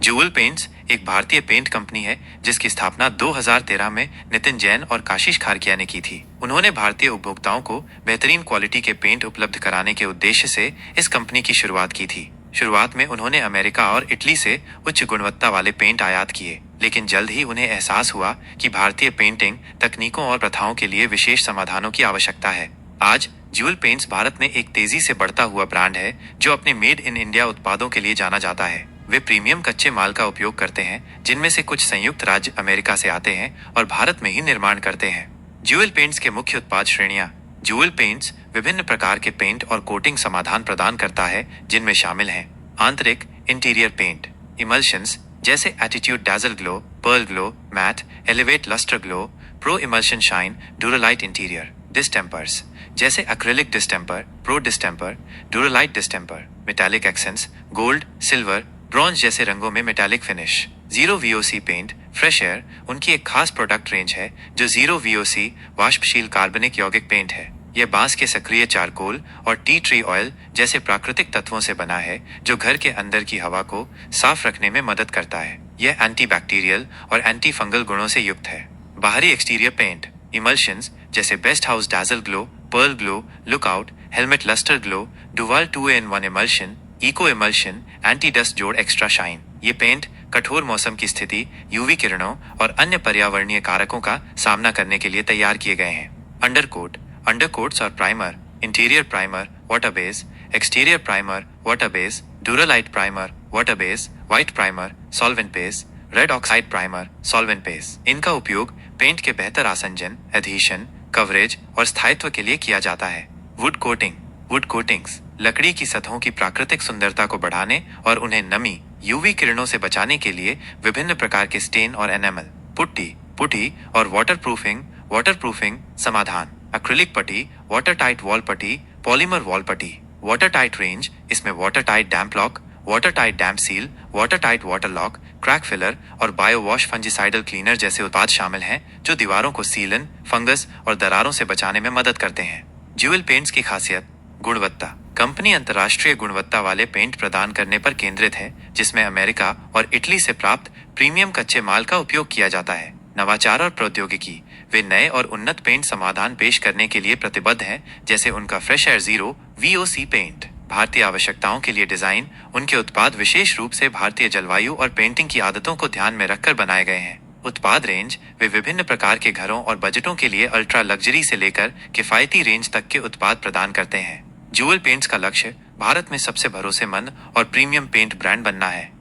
Jewel paints एक भारतीय paint company है जिसकी स्थापना 2013 में नितिन जैन और काशीश खारकिया ने की थी। उन्होंने भारतीय उपभोक्ताओं को बेहतरीन क्वालिटी के पेंट उपलब्ध कराने के उद्देश्य से इस कंपनी की शुरुआत की थी। शुरुआत में उन्होंने अमेरिका और इटली से उच्च गुणवत्ता वाले पेंट आयात किए, लेकिन जल्द ही उन्हें एहसास हुआ कि भारतीय पेंटिंग तकनीकों और प्रथाओं के लिए विशेष समाधानों की आवश्यकता है। आज ज्यूल पेंट्स भारत में एक तेजी से बढ़ता हुआ ब्रांड है जो अपने मेड इन इंडिया उत्पादों के लिए जाना जाता है। वे प्रीमियम कच्चे माल का उपयोग करते हैं, जिनमें से कुछ संयुक्त राज्य अमेरिका से आते हैं और भारत में ही निर्माण करते हैं। ज्यूल पेंट्स के मुख्य उत्पाद श्रेणियां। ज्यूल पेंट्स विभिन्न प्रकार के पेंट और कोटिंग समाधान प्रदान करता है, जिनमें शामिल हैं आंतरिक इंटीरियर पेंट, इमल्शंस जैसे attitude dazzle glow, pearl glow, matt, elevate lustre glow, pro emulsion shine, Duralite interior, distempers जैसे acrylic distemper, pro distemper, Duralite distemper, metallic accents, gold, silver, bronze जैसे रंगों में metallic finish. Zero VOC paint, fresh air उनकी एक खास product range है जो zero VOC वाष्पशील कार्बनिक यौगिक पेंट है। यह बांस के सक्रिय चारकोल और टी ट्री ऑयल जैसे प्राकृतिक तत्वों से बना है जो घर के अंदर की हवा को साफ रखने में मदद करता है। यह एंटीबैक्टीरियल और एंटी फंगल गुणों से युक्त है। बाहरी एक्सटीरियर पेंट, इमल्शंस जैसे best house dazzle glow, pearl glow, lookout, helmet lustre glow, dual 2-in-1 emulsion, eco emulsion, anti dust जोड़ एक्स्ट्रा शाइन। ये पेंट कठोर मौसम की स्थिति, यूवी किरणों और अन्य पर्यावरणीय कारकों का सामना करने के लिए तैयार किए गए हैं। अंडरकोट, अंडरकोट्स और primer, interior primer, water base, exterior primer, water base, Duralite primer, water base, white primer, solvent base, red oxide primer, solvent base. इनका उपयोग पेंट के बेहतर आसंजन, एडहेशन, कवरेज और स्थायित्व के लिए किया जाता है। वुड कोटिंग, वुड कोटिंग्स लकड़ी की सतहों की प्राकृतिक सुंदरता को बढ़ाने और उन्हें नमी, यूवी किरणों से बचाने के लिए विभिन्न प्रकार के स्टेन और एनेमल, पुट्टी, पुटी और वाटरप्रूफिंग समाधान। Acrylic putty, water tight wall putty, polymer wall putty. Water tight range, इसमें water tight damp lock, water tight damp seal, water tight water lock, crack filler और बायोवॉश फंजिसाइडल क्लीनर जैसे उत्पाद शामिल हैं जो दीवारों को सीलन, फंगस और दरारों से बचाने में मदद करते हैं। ज्यूल पेंट्स की खासियत, गुणवत्ता। कंपनी अंतर्राष्ट्रीय गुणवत्ता वाले पेंट प्रदान करने पर केंद्रित है, जिसमें अमेरिका और इटली से प्राप्त प्रीमियम कच्चे माल का उपयोग किया जाता है। नवाचार और प्रौद्योगिकी, वे नए और उन्नत पेंट समाधान पेश करने के लिए प्रतिबद्ध हैं, जैसे उनका fresh air zero VOC paint. भारतीय आवश्यकताओं के लिए डिजाइन, उनके उत्पाद विशेष रूप से भारतीय जलवायु और पेंटिंग की आदतों को ध्यान में रखकर बनाए गए हैं। उत्पाद रेंज, वे विभिन्न प्रकार के घरों और बजटों के लिए अल्ट्रा लग्जरी से लेकर किफायती रेंज तक के उत्पाद प्रदान करते हैं। ज्यूल पेंट्स का लक्ष्य भारत में सबसे भरोसेमंद और प्रीमियम पेंट ब्रांड बनना है।